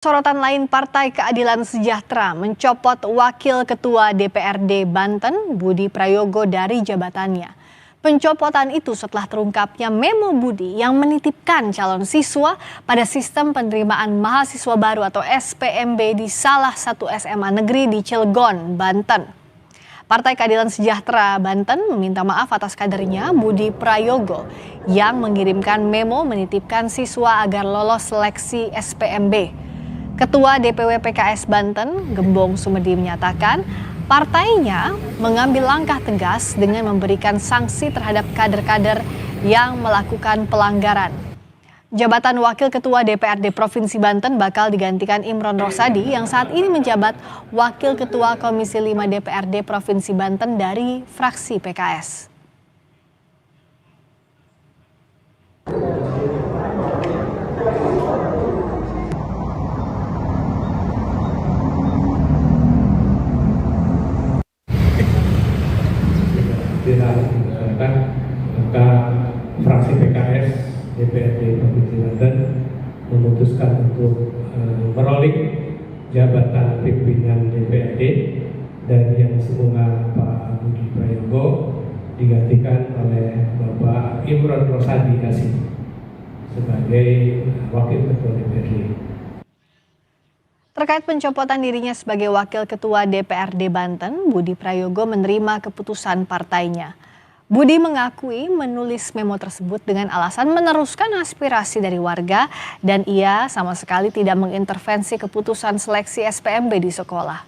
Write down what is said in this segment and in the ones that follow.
Sorotan lain, Partai Keadilan Sejahtera mencopot Wakil Ketua DPRD Banten, Budi Prayogo, dari jabatannya. Pencopotan itu setelah terungkapnya memo Budi yang menitipkan calon siswa pada sistem penerimaan mahasiswa baru atau SPMB di salah satu SMA negeri di Cilegon, Banten. Partai Keadilan Sejahtera Banten meminta maaf atas kadernya Budi Prayogo yang mengirimkan memo menitipkan siswa agar lolos seleksi SPMB. Ketua DPW PKS Banten, Gembong Sumedi, menyatakan partainya mengambil langkah tegas dengan memberikan sanksi terhadap kader-kader yang melakukan pelanggaran. Jabatan Wakil Ketua DPRD Provinsi Banten bakal digantikan Imron Rosadi yang saat ini menjabat Wakil Ketua Komisi 5 DPRD Provinsi Banten dari fraksi PKS. Dilakukan maka fraksi PKS DPRD Provinsi Banten memutuskan untuk merolling jabatan pimpinan DPRD dan yang semula Pak Budi Prayogo digantikan oleh Bapak Imron Rosadi sebagai Wakil Ketua DPRD. Terkait pencopotan dirinya sebagai Wakil Ketua DPRD Banten, Budi Prayogo menerima keputusan partainya. Budi mengakui menulis memo tersebut dengan alasan meneruskan aspirasi dari warga dan ia sama sekali tidak mengintervensi keputusan seleksi SPMB di sekolah.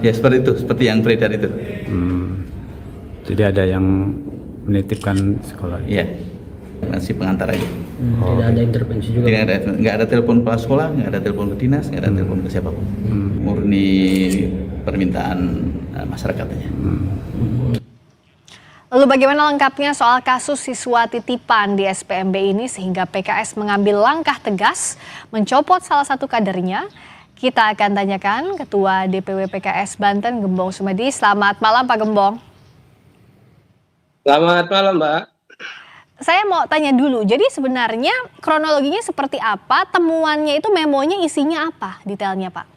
Ya seperti itu, seperti yang beredar itu. Jadi ada yang menitipkan sekolah? Iya, masih pengantar aja. Tidak ada intervensi juga? Nggak ada telepon kepala sekolah, nggak ada telepon ke dinas, nggak ada telepon ke siapapun. Murni permintaan masyarakatnya. Lalu bagaimana lengkapnya soal kasus siswa titipan di SPMB ini sehingga PKS mengambil langkah tegas mencopot salah satu kadernya? Kita akan tanyakan Ketua DPW PKS Banten, Gembong Sumedi. Selamat malam Pak Gembong. Selamat malam Mbak. Saya mau tanya dulu, jadi sebenarnya kronologinya seperti apa? Temuannya itu memonya isinya apa detailnya Pak?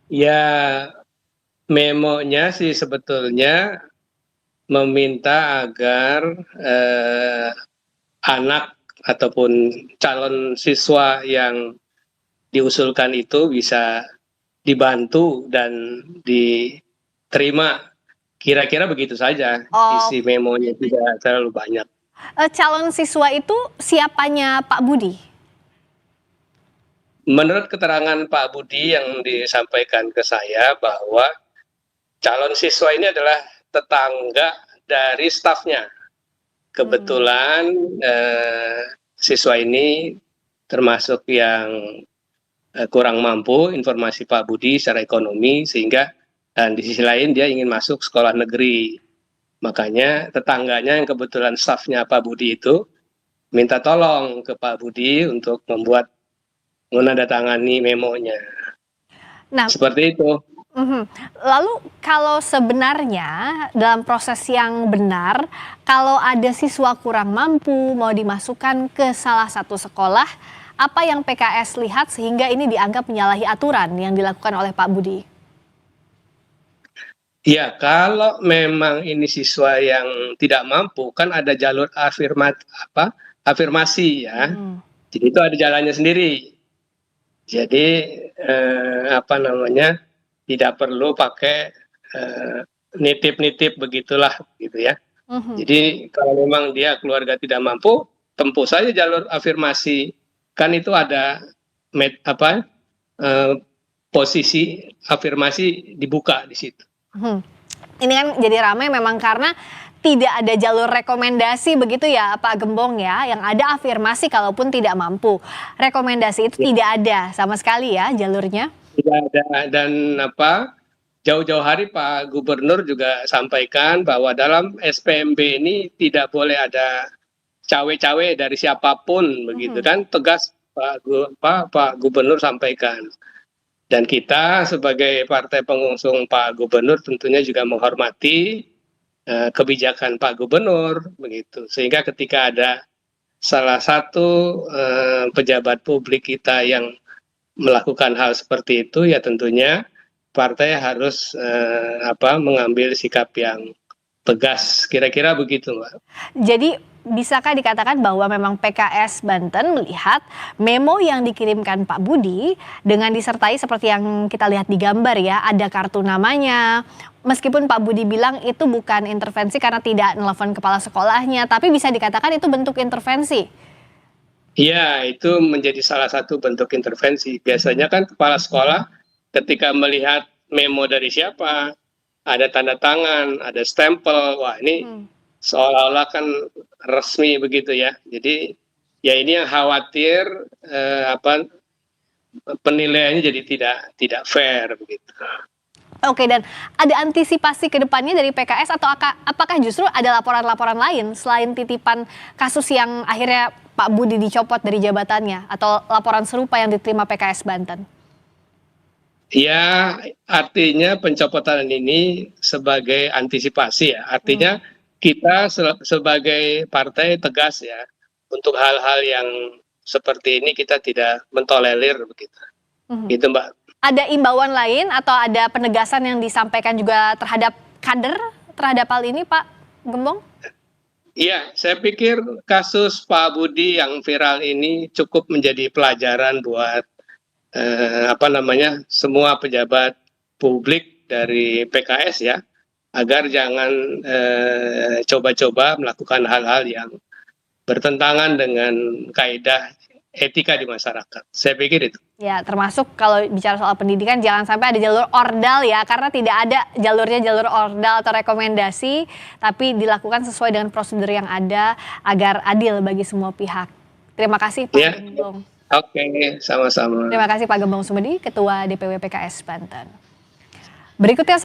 Ya, memonya sih sebetulnya meminta agar anak ataupun calon siswa yang diusulkan itu bisa dibantu dan diterima. Kira-kira begitu saja. Isi memonya tidak terlalu banyak. Calon siswa itu siapanya Pak Budi? Menurut keterangan Pak Budi yang disampaikan ke saya bahwa calon siswa ini adalah tetangga dari stafnya. Kebetulan siswa ini termasuk yang kurang mampu, informasi Pak Budi secara ekonomi, sehingga dan di sisi lain dia ingin masuk sekolah negeri. Makanya tetangganya yang kebetulan stafnya Pak Budi itu minta tolong ke Pak Budi untuk membuat menandatangani memonya. Nah, seperti itu. Lalu kalau sebenarnya dalam proses yang benar, kalau ada siswa kurang mampu mau dimasukkan ke salah satu sekolah, apa yang PKS lihat sehingga ini dianggap menyalahi aturan yang dilakukan oleh Pak Budi? Ya, kalau memang ini siswa yang tidak mampu, kan ada jalur afirmasi ya. Jadi itu ada jalannya sendiri. Jadi tidak perlu pakai nitip-nitip begitulah gitu ya. Jadi kalau memang dia keluarga tidak mampu, tempuh saja jalur afirmasi. Kan itu ada posisi afirmasi dibuka di situ. Ini kan jadi ramai memang karena tidak ada jalur rekomendasi begitu ya Pak Gembong ya, yang ada afirmasi kalaupun tidak mampu. Rekomendasi itu tidak ada sama sekali ya jalurnya? Tidak ada, dan jauh-jauh hari Pak Gubernur juga sampaikan bahwa dalam SPMB ini tidak boleh ada cawe-cawe dari siapapun begitu kan, tegas Pak Gubernur sampaikan. Dan kita sebagai partai pengusung Pak Gubernur tentunya juga menghormati kebijakan Pak Gubernur begitu. Sehingga ketika ada salah satu pejabat publik kita yang melakukan hal seperti itu, ya tentunya partai harus mengambil sikap yang tegas, kira-kira begitu, Mbak. Jadi bisakah dikatakan bahwa memang PKS Banten melihat memo yang dikirimkan Pak Budi dengan disertai seperti yang kita lihat di gambar ya, ada kartu namanya. Meskipun Pak Budi bilang itu bukan intervensi karena tidak nelfon kepala sekolahnya, tapi bisa dikatakan itu bentuk intervensi. Iya, itu menjadi salah satu bentuk intervensi. Biasanya kan kepala sekolah ketika melihat memo dari siapa, ada tanda tangan, ada stempel, wah ini seolah-olah kan resmi begitu ya. Jadi ya ini yang khawatir penilaiannya jadi tidak fair begitu. Oke, dan ada antisipasi ke depannya dari PKS atau apakah justru ada laporan-laporan lain selain titipan kasus yang akhirnya Pak Budi dicopot dari jabatannya atau laporan serupa yang diterima PKS Banten? Ya, artinya pencopotan ini sebagai antisipasi ya. Artinya kita sebagai partai tegas ya, untuk hal-hal yang seperti ini kita tidak mentolerir begitu. Gitu, Mbak. Ada imbauan lain atau ada penegasan yang disampaikan juga terhadap kader terhadap hal ini, Pak Gembong? Iya, saya pikir kasus Pak Budi yang viral ini cukup menjadi pelajaran buat semua pejabat publik dari PKS ya, agar jangan coba-coba melakukan hal-hal yang bertentangan dengan kaidah etika di masyarakat. Saya pikir itu. Ya, termasuk kalau bicara soal pendidikan jangan sampai ada jalur ordal ya, karena tidak ada jalur ordal atau rekomendasi, tapi dilakukan sesuai dengan prosedur yang ada agar adil bagi semua pihak. Terima kasih Pak Gembong. Oke, sama-sama. Terima kasih Pak Gembong Sumedi, Ketua DPW PKS Banten. Berikutnya